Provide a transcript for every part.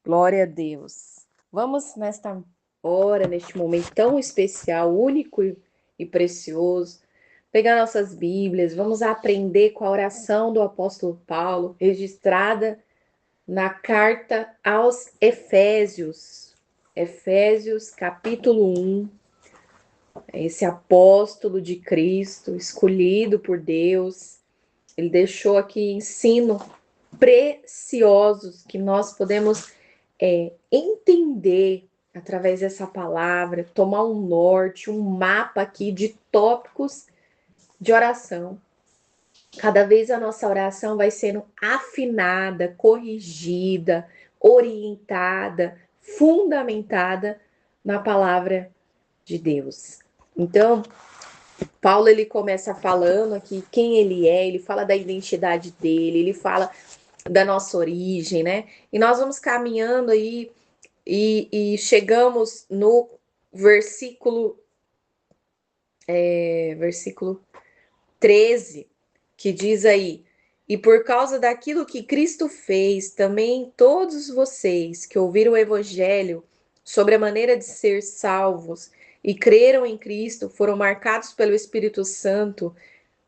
Glória a Deus. Vamos nesta hora, neste momento tão especial, único e precioso, pegar nossas Bíblias, vamos aprender com a oração do apóstolo Paulo, registrada na carta aos Efésios. Efésios, capítulo 1. Esse apóstolo de Cristo, escolhido por Deus, ele deixou aqui ensino preciosos que nós podemos entender através dessa palavra, tomar um norte, um mapa aqui de tópicos de oração. Cada vez a nossa oração vai sendo afinada, corrigida, orientada, fundamentada na palavra de Deus. Então, Paulo ele começa falando aqui quem ele é, ele fala da identidade dele, ele fala da nossa origem, né? E nós vamos caminhando aí e chegamos no versículo 13, que diz aí: e por causa daquilo que Cristo fez, também todos vocês que ouviram o evangelho sobre a maneira de ser salvos e creram em Cristo foram marcados pelo Espírito Santo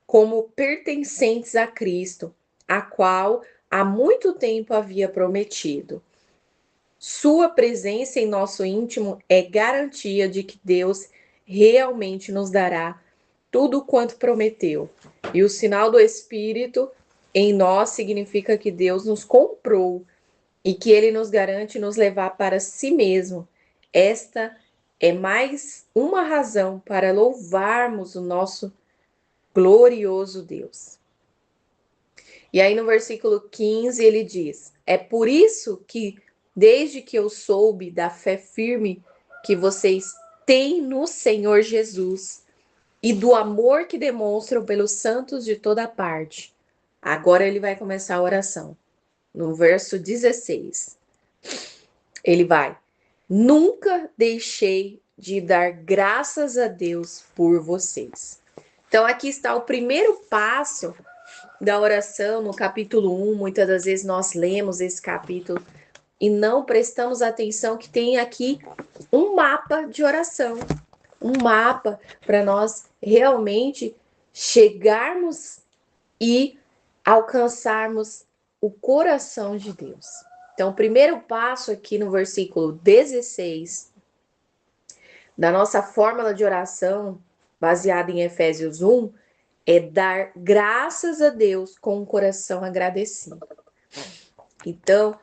como pertencentes a Cristo, a qual há muito tempo havia prometido. Sua presença em nosso íntimo é garantia de que Deus realmente nos dará tudo quanto prometeu. E o sinal do Espírito em nós significa que Deus nos comprou e que Ele nos garante nos levar para si mesmo. Esta é mais uma razão para louvarmos o nosso glorioso Deus. E aí no versículo 15 ele diz: é por isso que, desde que eu soube da fé firme que vocês têm no Senhor Jesus e do amor que demonstram pelos santos de toda parte. Agora ele vai começar a oração. No verso 16. Ele vai: nunca deixei de dar graças a Deus por vocês. Então aqui está o primeiro passo da oração no capítulo 1. Muitas das vezes nós lemos esse capítulo e não prestamos atenção que tem aqui um mapa de oração. Um mapa para nós realmente chegarmos e alcançarmos o coração de Deus. Então, o primeiro passo aqui no versículo 16 da nossa fórmula de oração, baseada em Efésios 1, é dar graças a Deus com um coração agradecido. Então,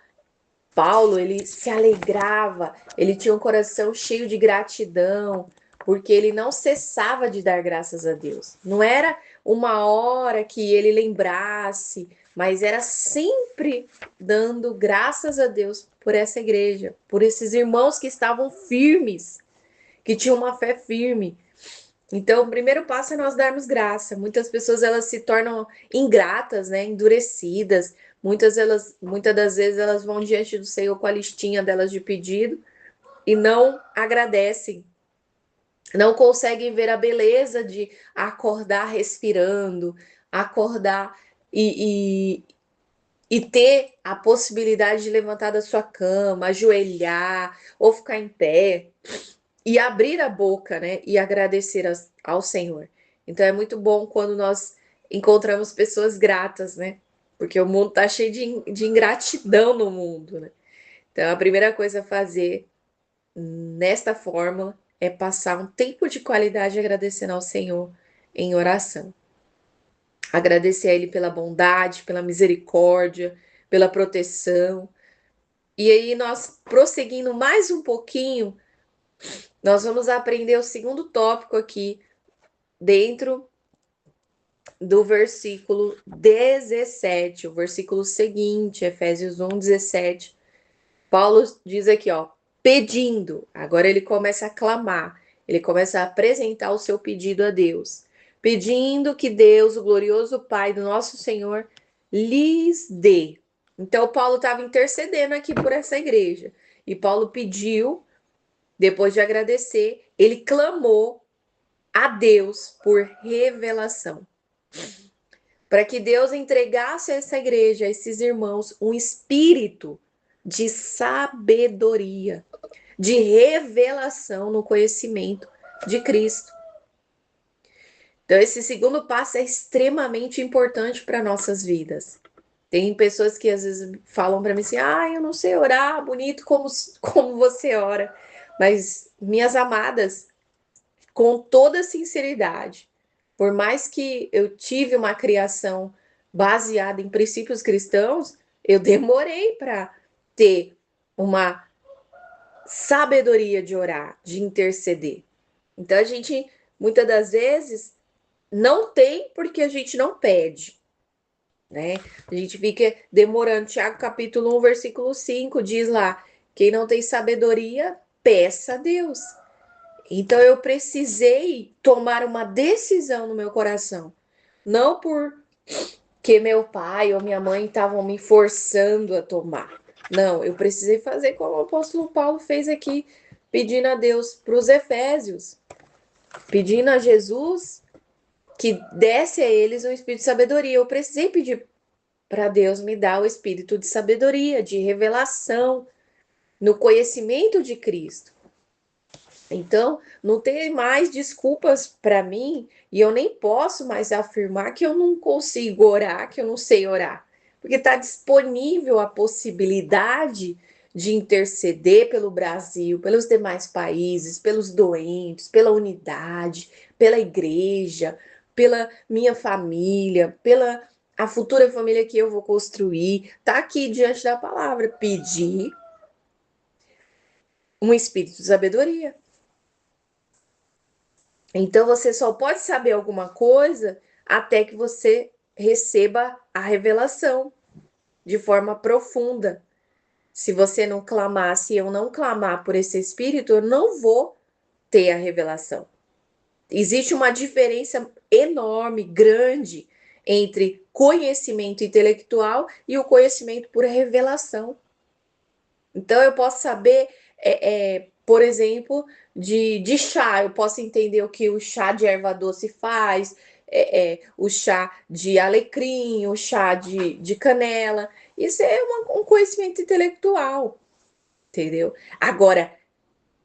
Paulo, ele se alegrava, ele tinha um coração cheio de gratidão, porque ele não cessava de dar graças a Deus. Não era uma hora que ele lembrasse, mas era sempre dando graças a Deus por essa igreja, por esses irmãos que estavam firmes, que tinham uma fé firme. Então, o primeiro passo é nós darmos graça. Muitas pessoas elas se tornam ingratas, né, endurecidas. Muitas das vezes elas vão diante do Senhor com a listinha delas de pedido e não agradecem. Não conseguem ver a beleza de acordar respirando, acordar e ter a possibilidade de levantar da sua cama, ajoelhar ou ficar em pé e abrir a boca, né? E agradecer ao Senhor. Então é muito bom quando nós encontramos pessoas gratas, né? Porque o mundo tá cheio de ingratidão no mundo, né? Então a primeira coisa a fazer nesta fórmula é passar um tempo de qualidade agradecendo ao Senhor em oração. Agradecer a Ele pela bondade, pela misericórdia, pela proteção. E aí nós prosseguindo mais um pouquinho, nós vamos aprender o segundo tópico aqui, dentro do versículo 17, o versículo seguinte, Efésios 1, 17. Paulo diz aqui, ó, pedindo. Agora ele começa a clamar, ele começa a apresentar o seu pedido a Deus. Pedindo que Deus, o glorioso Pai do nosso Senhor, lhes dê. Então, Paulo estava intercedendo aqui por essa igreja. E Paulo pediu, depois de agradecer, ele clamou a Deus por revelação. Para que Deus entregasse a essa igreja, a esses irmãos, um espírito de sabedoria, de revelação no conhecimento de Cristo. Então, esse segundo passo é extremamente importante para nossas vidas. Tem pessoas que às vezes falam para mim assim: eu não sei orar bonito como você ora. Mas, minhas amadas, com toda sinceridade, por mais que eu tive uma criação baseada em princípios cristãos, eu demorei para ter uma sabedoria de orar, de interceder. Então, a gente, muitas das vezes, não tem porque a gente não pede, né? A gente fica demorando. Tiago capítulo 1, versículo 5 diz lá: quem não tem sabedoria, peça a Deus. Então eu precisei tomar uma decisão no meu coração, não porque meu pai ou minha mãe estavam me forçando a tomar. Não, eu precisei fazer como o apóstolo Paulo fez aqui, pedindo a Deus para os Efésios, pedindo a Jesus que desse a eles um espírito de sabedoria. Eu precisei pedir para Deus me dar o espírito de sabedoria, de revelação, no conhecimento de Cristo. Então, não tem mais desculpas para mim e eu nem posso mais afirmar que eu não consigo orar, que eu não sei orar, porque está disponível a possibilidade de interceder pelo Brasil, pelos demais países, pelos doentes, pela unidade, pela igreja, pela minha família, pela a futura família que eu vou construir. Está aqui diante da palavra, pedir um espírito de sabedoria. Então você só pode saber alguma coisa até que você receba a revelação de forma profunda. Se você não clamar, se eu não clamar por esse espírito, eu não vou ter a revelação. Existe uma diferença enorme, grande, entre conhecimento intelectual e o conhecimento por revelação. Então eu posso saber, por exemplo, de chá. Eu posso entender o que o chá de erva doce faz, o chá de alecrim, o chá de canela. Isso é um conhecimento intelectual, entendeu? Agora,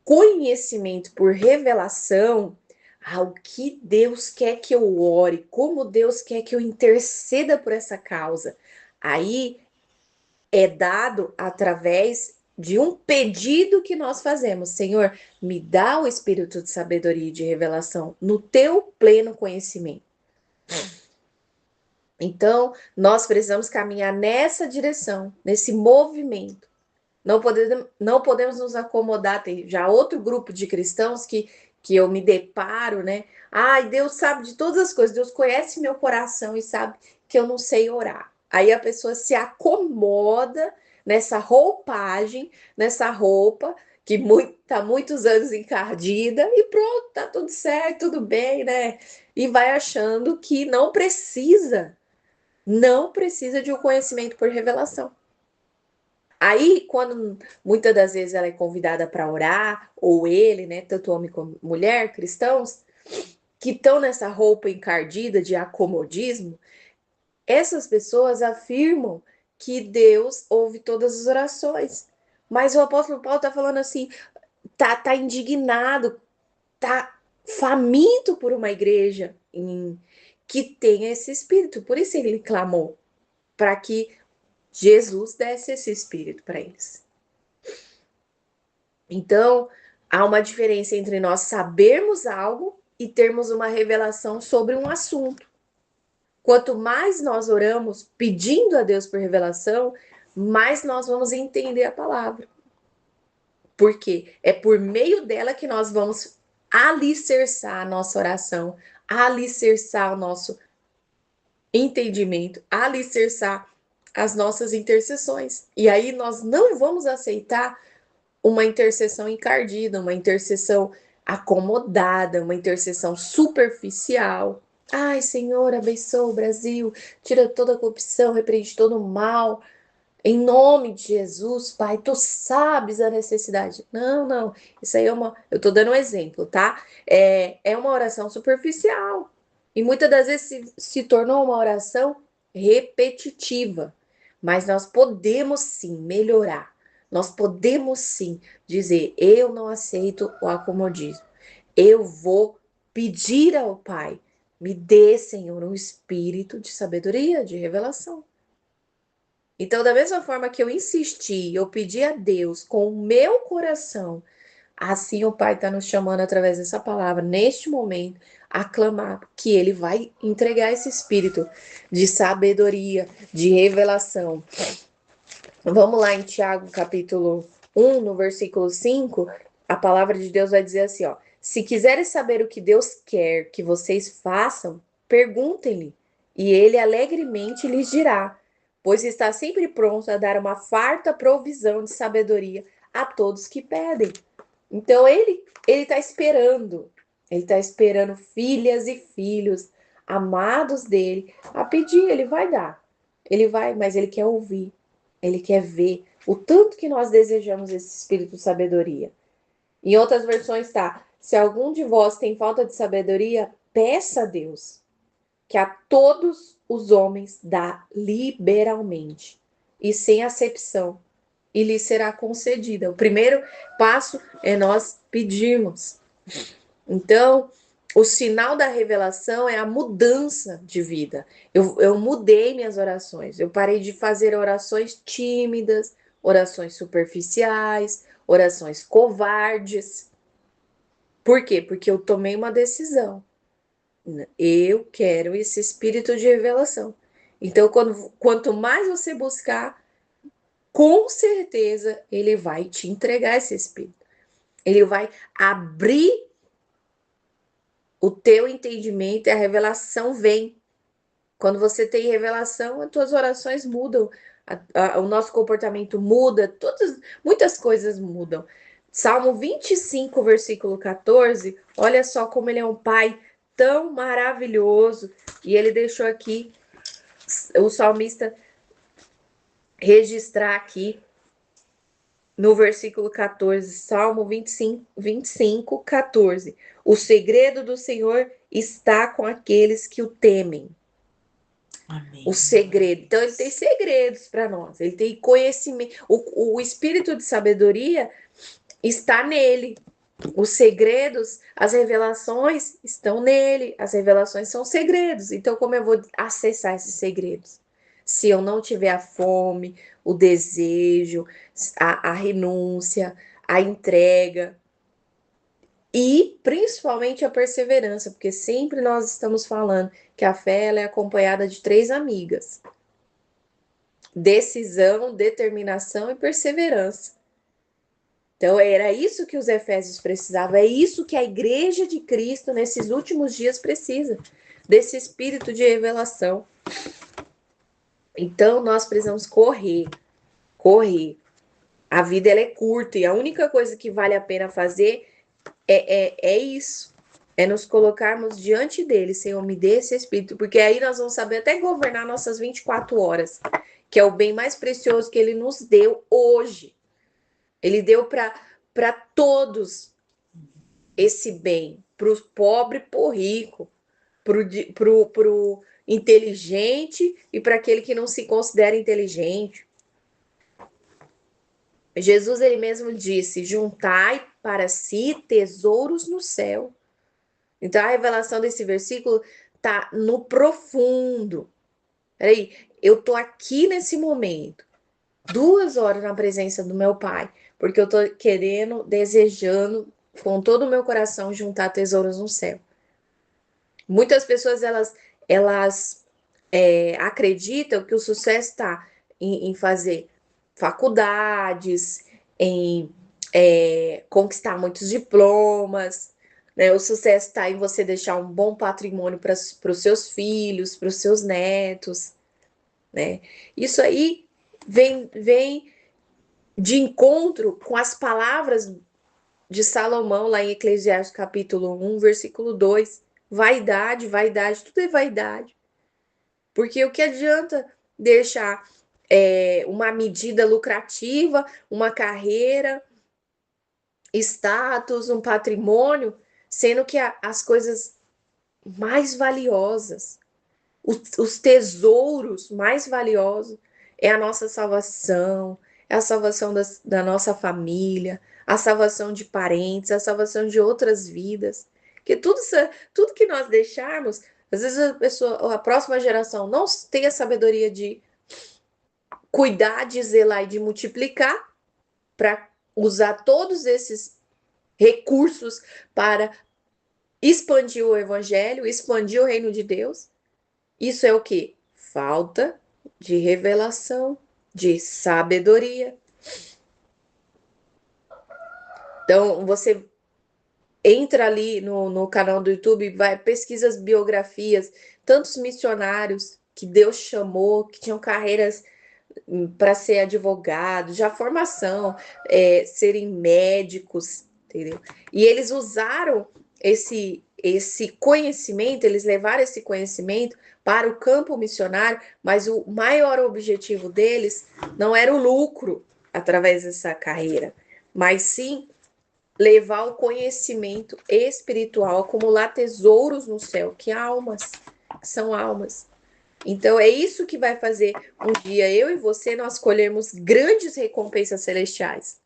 conhecimento por revelação, o que Deus quer que eu ore, como Deus quer que eu interceda por essa causa. Aí é dado através de um pedido que nós fazemos. Senhor, me dá o espírito de sabedoria e de revelação no teu pleno conhecimento. Então, nós precisamos caminhar nessa direção, nesse movimento. Não podemos nos acomodar. Tem já outro grupo de cristãos que eu me deparo, né? Deus sabe de todas as coisas, Deus conhece meu coração e sabe que eu não sei orar. Aí a pessoa se acomoda nessa roupagem, nessa roupa que tá muitos anos encardida e pronto, tá tudo certo, tudo bem, né? E vai achando que não precisa de um conhecimento por revelação. Aí, quando muitas das vezes ela é convidada para orar, ou ele, né, tanto homem como mulher, cristãos, que estão nessa roupa encardida de acomodismo, essas pessoas afirmam que Deus ouve todas as orações. Mas o apóstolo Paulo está falando assim, tá indignado, tá faminto por uma igreja que tenha esse espírito. Por isso ele clamou para que Jesus desse esse espírito para eles. Então, há uma diferença entre nós sabermos algo e termos uma revelação sobre um assunto. Quanto mais nós oramos pedindo a Deus por revelação, mais nós vamos entender a palavra. Porque é por meio dela que nós vamos alicerçar a nossa oração, alicerçar o nosso entendimento, alicerçar as nossas intercessões. E aí nós não vamos aceitar uma intercessão encardida, uma intercessão acomodada, uma intercessão superficial. Ai, Senhor, abençoa o Brasil, tira toda a corrupção, repreende todo o mal. Em nome de Jesus, Pai, tu sabes a necessidade. Não, não, isso aí eu tô dando um exemplo, tá? É uma oração superficial. E muitas das vezes se tornou uma oração repetitiva. Mas nós podemos sim melhorar. Nós podemos sim dizer: eu não aceito o acomodismo. Eu vou pedir ao Pai, me dê, Senhor, um espírito de sabedoria, de revelação. Então, da mesma forma que eu insisti, eu pedi a Deus com o meu coração, assim o Pai está nos chamando através dessa palavra, neste momento, a clamar que Ele vai entregar esse espírito de sabedoria, de revelação. Vamos lá em Tiago, capítulo 1, no versículo 5, a palavra de Deus vai dizer assim, ó: se quiserem saber o que Deus quer que vocês façam, perguntem-lhe, e ele alegremente lhes dirá, pois está sempre pronto a dar uma farta provisão de sabedoria a todos que pedem. Então ele está esperando filhas e filhos amados dele a pedir, ele vai dar. Ele vai, mas ele quer ouvir. Ele quer ver o tanto que nós desejamos esse espírito de sabedoria. Em outras versões está: se algum de vós tem falta de sabedoria, peça a Deus, que a todos os homens dá liberalmente e sem acepção, e lhe será concedida. O primeiro passo é nós pedirmos. Então, o sinal da revelação é a mudança de vida. Eu mudei minhas orações. Eu parei de fazer orações tímidas, orações superficiais, orações covardes. Por quê? Porque eu tomei uma decisão. Eu quero esse espírito de revelação. Então, quanto mais você buscar, com certeza ele vai te entregar esse espírito. Ele vai abrir o teu entendimento e a revelação vem. Quando você tem revelação, as tuas orações mudam, o nosso comportamento muda, muitas coisas mudam. Salmo 25, versículo 14, olha só como ele é um pai tão maravilhoso. E ele deixou aqui, o salmista registrar aqui, no versículo 14, Salmo 25, 14. O segredo do Senhor está com aqueles que o temem. Amém. O segredo. Então, ele tem segredos para nós. Ele tem conhecimento. O espírito de sabedoria está nele. Os segredos, as revelações estão nele. As revelações são segredos. Então, como eu vou acessar esses segredos? Se eu não tiver a fome, o desejo, a renúncia, a entrega e principalmente a perseverança, porque sempre nós estamos falando que a fé ela é acompanhada de 3 amigas: decisão, determinação e perseverança. Então era isso que os Efésios precisavam, é isso que a igreja de Cristo nesses últimos dias precisa, desse espírito de revelação. Então nós precisamos correr. A vida ela é curta e a única coisa que vale a pena fazer é isso. É nos colocarmos diante dele, Senhor, me dê esse espírito, porque aí nós vamos saber até governar nossas 24 horas, que é o bem mais precioso que ele nos deu hoje. Ele deu para todos esse bem, para o pobre e para o rico, para o inteligente e para aquele que não se considera inteligente. Jesus ele mesmo disse: juntai para si tesouros no céu. Então a revelação desse versículo tá no profundo. Peraí, eu tô aqui nesse momento, 2 horas na presença do meu Pai, porque eu tô querendo, desejando com todo o meu coração juntar tesouros no céu. Muitas pessoas elas acreditam que o sucesso está em fazer faculdades, em conquistar muitos diplomas, né? O sucesso está em você deixar um bom patrimônio para os seus filhos, para os seus netos, né? Isso aí vem de encontro com as palavras de Salomão lá em Eclesiastes capítulo 1, versículo 2. Vaidade, vaidade, tudo é vaidade. Porque o que adianta deixar uma medida lucrativa, uma carreira, status, um patrimônio, sendo que as coisas mais valiosas, os tesouros mais valiosos, é a nossa salvação, é a salvação da nossa família, a salvação de parentes, a salvação de outras vidas. Que tudo que nós deixarmos, às vezes a próxima geração não tem a sabedoria de cuidar, de zelar e de multiplicar para usar todos esses recursos para expandir o evangelho, expandir o reino de Deus. Isso é o que? Falta de revelação, de sabedoria. Então, você entra ali no canal do YouTube, vai, pesquisa as biografias, tantos missionários que Deus chamou, que tinham carreiras para ser advogados, já formação, serem médicos, entendeu? E eles usaram esse conhecimento, eles levaram esse conhecimento para o campo missionário, mas o maior objetivo deles não era o lucro através dessa carreira, mas sim levar o conhecimento espiritual, acumular tesouros no céu, que são almas. Então é isso que vai fazer um dia eu e você nós colhermos grandes recompensas celestiais.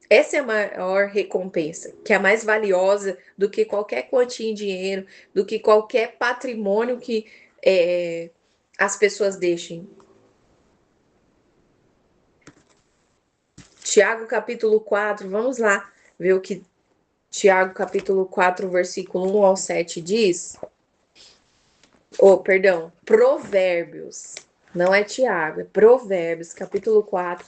Essa é a maior recompensa, que é a mais valiosa do que qualquer quantia em dinheiro, do que qualquer patrimônio que as pessoas deixem. Tiago capítulo 4, vamos lá ver o que Tiago capítulo 4, versículo 1 ao 7 diz. Perdão, Provérbios, não é Tiago, é Provérbios, capítulo 4,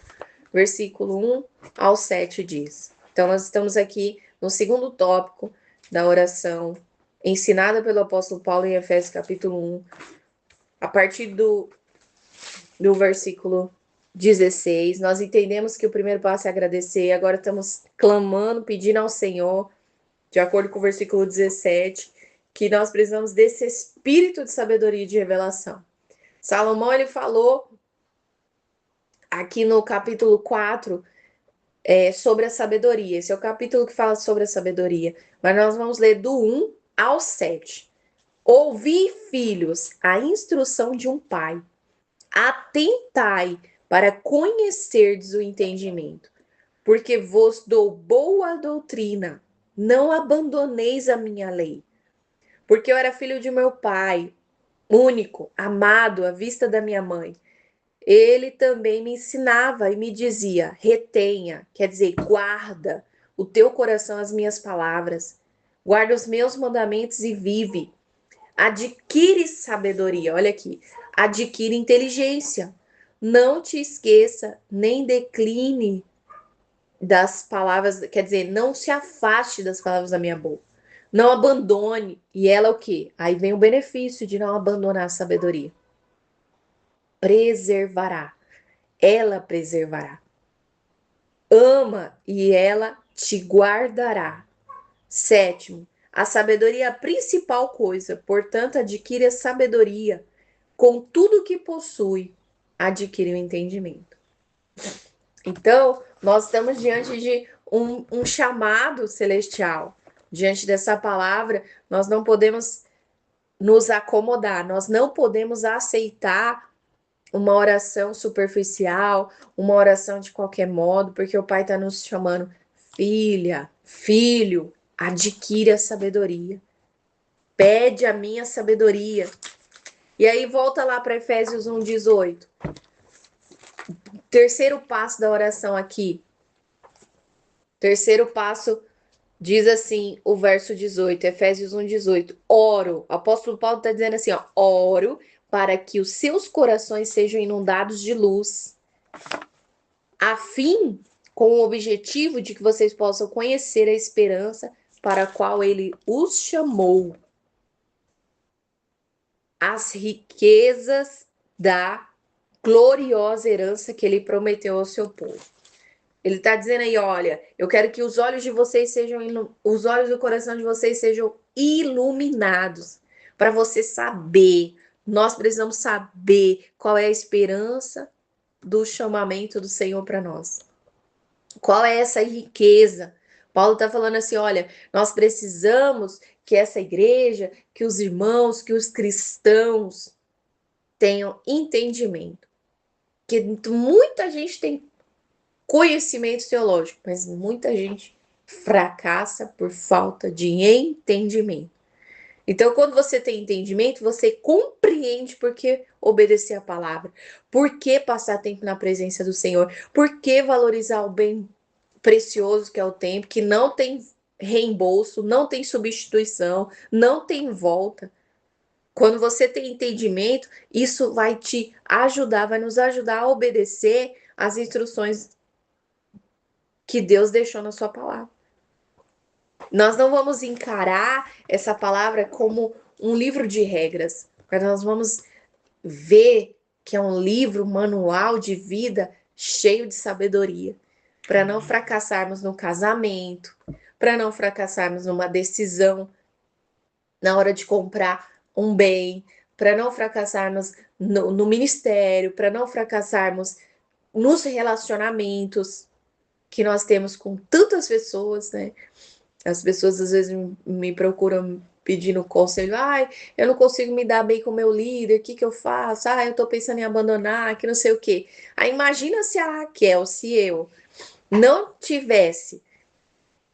versículo 1 ao 7 diz. Então, nós estamos aqui no segundo tópico da oração, ensinada pelo apóstolo Paulo em Efésios, capítulo 1, a partir do versículo 16. Nós entendemos que o primeiro passo é agradecer, agora estamos clamando, pedindo ao Senhor, de acordo com o versículo 17, que nós precisamos desse espírito de sabedoria e de revelação. Salomão, ele falou aqui no capítulo 4 sobre a sabedoria. Esse é o capítulo que fala sobre a sabedoria. Mas nós vamos ler do 1 ao 7. Ouvi, filhos, a instrução de um pai. Atentai para conhecerdes o entendimento, porque vos dou boa doutrina. Não abandoneis a minha lei. Porque eu era filho de meu pai, único, amado à vista da minha mãe. Ele também me ensinava e me dizia: retenha, quer dizer, guarda o teu coração as minhas palavras, guarda os meus mandamentos e vive. Adquire sabedoria, olha aqui, adquire inteligência. Não te esqueça, nem decline das palavras, quer dizer, não se afaste das palavras da minha boca. Não abandone. E ela o quê? Aí vem o benefício de não abandonar a sabedoria. Preservará. Ela preservará. Ama e ela te guardará. 7, a sabedoria é a principal coisa, portanto, adquire a sabedoria. Com tudo que possui, adquire o entendimento. Então, nós estamos diante de um chamado celestial. Diante dessa palavra, nós não podemos nos acomodar, nós não podemos aceitar uma oração superficial, uma oração de qualquer modo, porque o Pai está nos chamando, filha, filho, adquire a sabedoria. Pede a minha sabedoria. E aí volta lá para Efésios 1:18. Terceiro passo da oração aqui. Terceiro passo diz assim, o verso 18, Efésios 1:18. Oro. O apóstolo Paulo está dizendo assim, ó, oro para que os seus corações sejam inundados de luz, a fim, com o objetivo de que vocês possam conhecer a esperança para a qual ele os chamou, as riquezas da gloriosa herança que ele prometeu ao seu povo. Ele está dizendo aí, olha, eu quero que os olhos de vocês sejam, os olhos do coração de vocês sejam iluminados, para você saber, nós precisamos saber qual é a esperança do chamamento do Senhor para nós. Qual é essa riqueza? Paulo está falando assim, olha, nós precisamos que essa igreja, que os irmãos, que os cristãos tenham entendimento. Que muita gente tem conhecimento teológico, mas muita gente fracassa por falta de entendimento. Então, quando você tem entendimento, você compreende por que obedecer a palavra, por que passar tempo na presença do Senhor, por que valorizar o bem precioso que é o tempo, que não tem reembolso, não tem substituição, não tem volta. Quando você tem entendimento, isso vai te ajudar, vai nos ajudar a obedecer às instruções que Deus deixou na sua palavra. Nós não vamos encarar essa palavra como um livro de regras, mas nós vamos ver que é um livro, um manual de vida cheio de sabedoria, para não fracassarmos no casamento, para não fracassarmos numa decisão na hora de comprar um bem, para não fracassarmos no ministério, para não fracassarmos nos relacionamentos que nós temos com tantas pessoas, né? As pessoas às vezes me procuram pedindo conselho. Ai, eu não consigo me dar bem com o meu líder, o que que eu faço? Ah, eu tô pensando em abandonar, que não sei o quê. Aí imagina se a Raquel, se eu não tivesse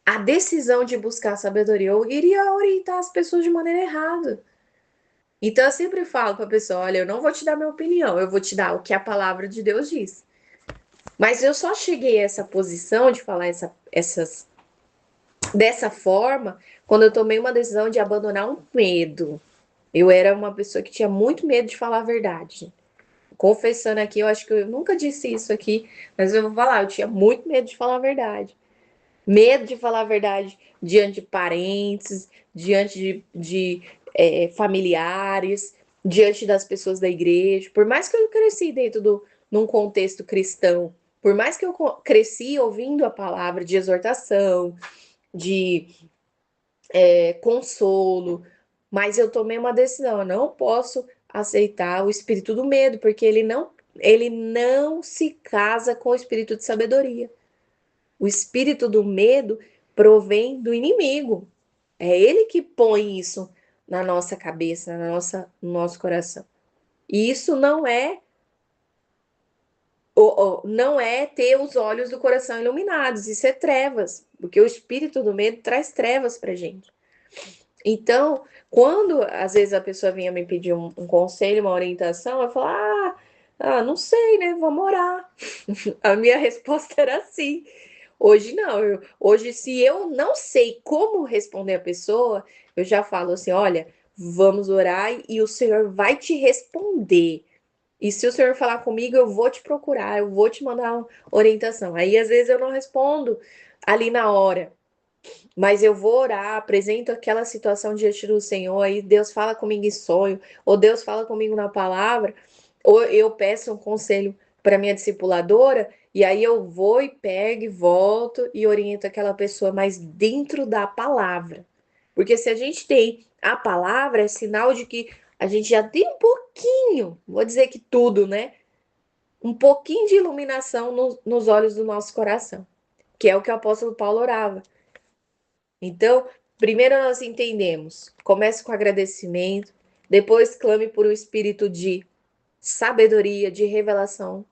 a decisão de buscar sabedoria, eu iria orientar as pessoas de maneira errada. Então eu sempre falo para a pessoa, olha, eu não vou te dar minha opinião, eu vou te dar o que a palavra de Deus diz. Mas eu só cheguei a essa posição de falar dessa forma quando eu tomei uma decisão de abandonar um medo. Eu era uma pessoa que tinha muito medo de falar a verdade. Confessando aqui, eu acho que eu nunca disse isso aqui, mas eu vou falar, eu tinha muito medo de falar a verdade. Medo de falar a verdade diante de parentes, diante de familiares, diante das pessoas da igreja. Por mais que eu cresci num contexto cristão, por mais que eu cresci ouvindo a palavra de exortação, de consolo, mas eu tomei uma decisão, eu não posso aceitar o espírito do medo, porque ele não se casa com o espírito de sabedoria. O espírito do medo provém do inimigo. É ele que põe isso na nossa cabeça, no nosso coração. E isso não é ter os olhos do coração iluminados, isso é trevas, porque o espírito do medo traz trevas pra gente. Então, quando às vezes a pessoa vinha me pedir um conselho, uma orientação, eu falava, não sei, né? Vamos orar. A minha resposta era assim. Hoje não. Hoje, se eu não sei como responder a pessoa, eu já falo assim: olha, vamos orar e o Senhor vai te responder. E se o Senhor falar comigo, eu vou te procurar, eu vou te mandar uma orientação. Aí, às vezes, eu não respondo ali na hora. Mas eu vou orar, apresento aquela situação diante do Senhor, aí Deus fala comigo em sonho, ou Deus fala comigo na palavra, ou eu peço um conselho para minha discipuladora, e aí eu vou e pego e volto e oriento aquela pessoa, mas dentro da palavra. Porque se a gente tem a palavra, é sinal de que a gente já tem um pouquinho, vou dizer que tudo, né? Um pouquinho de iluminação nos olhos do nosso coração, que é o que o apóstolo Paulo orava. Então, primeiro nós entendemos, comece com agradecimento, depois clame por um espírito de sabedoria, de revelação.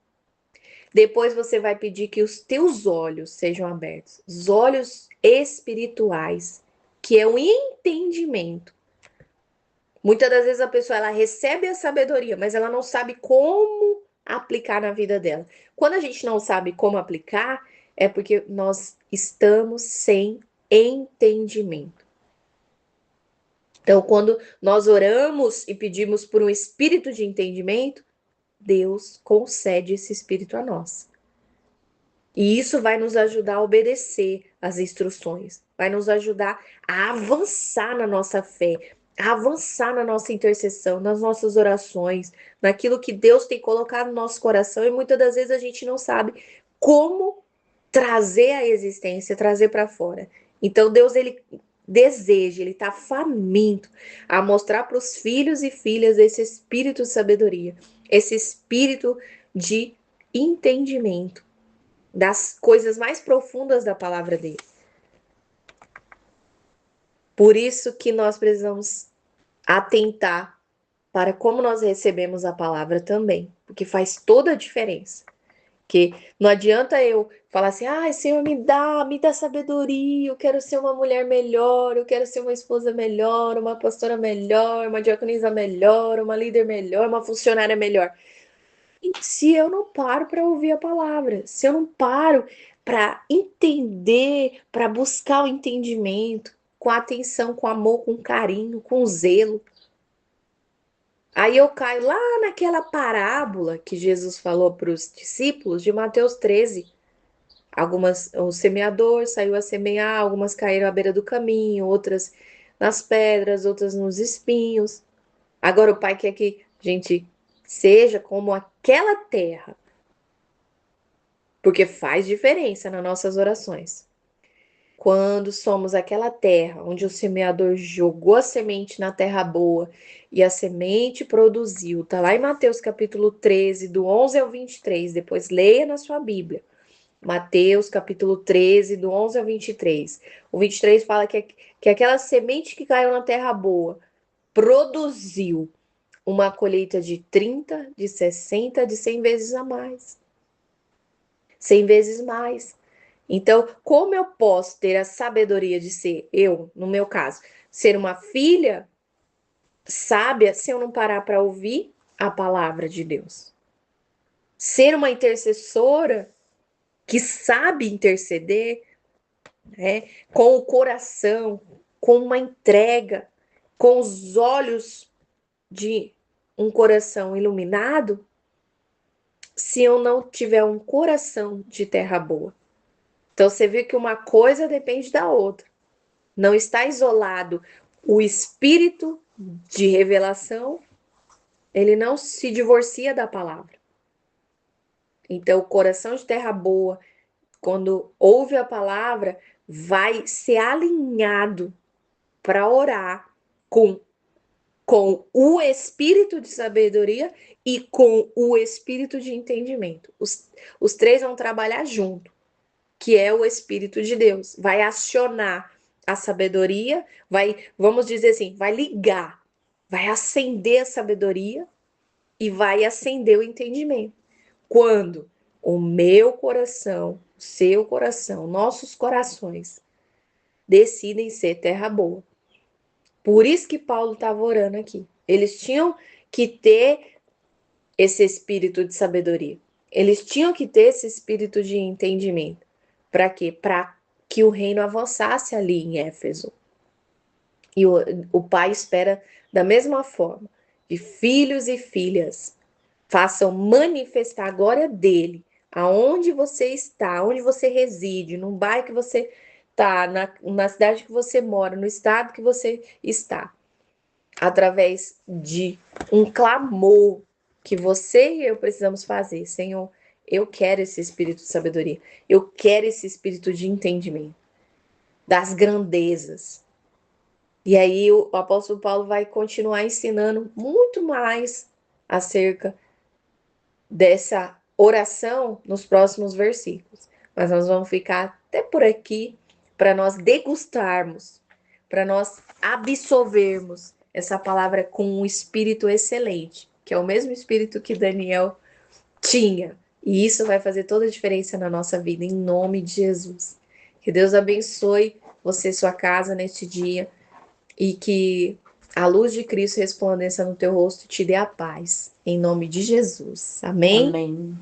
Depois você vai pedir que os teus olhos sejam abertos, os olhos espirituais, que é o entendimento. Muitas das vezes a pessoa ela recebe a sabedoria, mas ela não sabe como aplicar na vida dela. Quando a gente não sabe como aplicar, é porque nós estamos sem entendimento. Então, quando nós oramos e pedimos por um espírito de entendimento, Deus concede esse espírito a nós. E isso vai nos ajudar a obedecer às instruções, vai nos ajudar a avançar na nossa fé, a avançar na nossa intercessão, nas nossas orações, naquilo que Deus tem colocado no nosso coração e muitas das vezes a gente não sabe como trazer à existência, trazer para fora. Então Deus ele deseja, ele está faminto a mostrar para os filhos e filhas esse espírito de sabedoria, esse espírito de entendimento das coisas mais profundas da palavra dele. Por isso que nós precisamos atentar para como nós recebemos a palavra também, porque faz toda a diferença. Porque não adianta eu falar assim, ai, Senhor, me dá sabedoria, eu quero ser uma mulher melhor, eu quero ser uma esposa melhor, uma pastora melhor, uma diaconisa melhor, uma líder melhor, uma funcionária melhor. E se eu não paro para ouvir a palavra, se eu não paro para entender, para buscar o entendimento, com atenção, com amor, com carinho, com zelo, aí eu caio lá naquela parábola que Jesus falou para os discípulos de Mateus 13. Algumas, o semeador saiu a semear, algumas caíram à beira do caminho, outras nas pedras, outras nos espinhos. Agora o Pai quer que a gente seja como aquela terra, porque faz diferença nas nossas orações. Quando somos aquela terra onde o semeador jogou a semente na terra boa e a semente produziu, tá lá em Mateus capítulo 13, do 11 ao 23, depois leia na sua Bíblia. Mateus capítulo 13, do 11 ao 23. O 23 fala que aquela semente que caiu na terra boa produziu uma colheita de 30, de 60, de 100 vezes a mais. 100 vezes mais. Então, como eu posso ter a sabedoria de ser eu, no meu caso, ser uma filha sábia se eu não parar para ouvir a palavra de Deus? Ser uma intercessora que sabe interceder, né, com o coração, com uma entrega, com os olhos de um coração iluminado, se eu não tiver um coração de terra boa. Então você vê que uma coisa depende da outra. Não está isolado o espírito de revelação, ele não se divorcia da palavra. Então, o coração de terra boa, quando ouve a palavra, vai ser alinhado para orar com o espírito de sabedoria e com o espírito de entendimento. Os três vão trabalhar junto, que é o Espírito de Deus. Vai acionar a sabedoria, vamos dizer assim, vai ligar, vai acender a sabedoria e vai acender o entendimento. Quando o meu coração, o seu coração, nossos corações decidem ser terra boa. Por isso que Paulo estava orando aqui. Eles tinham que ter esse espírito de sabedoria. Eles tinham que ter esse espírito de entendimento. Para quê? Para que o reino avançasse ali em Éfeso. E o Pai espera da mesma forma que filhos e filhas façam manifestar a glória dele, aonde você está, onde você reside, no bairro que você está, na cidade que você mora, no estado que você está, através de um clamor que você e eu precisamos fazer. Senhor, eu quero esse espírito de sabedoria, eu quero esse espírito de entendimento das grandezas. E aí o apóstolo Paulo vai continuar ensinando muito mais acerca dessa oração nos próximos versículos. Mas nós vamos ficar até por aqui para nós degustarmos, para nós absorvermos essa palavra com um espírito excelente, que é o mesmo espírito que Daniel tinha. E isso vai fazer toda a diferença na nossa vida, em nome de Jesus. Que Deus abençoe você e sua casa neste dia e que a luz de Cristo resplandeça no teu rosto e te dê a paz. Em nome de Jesus. Amém? Amém.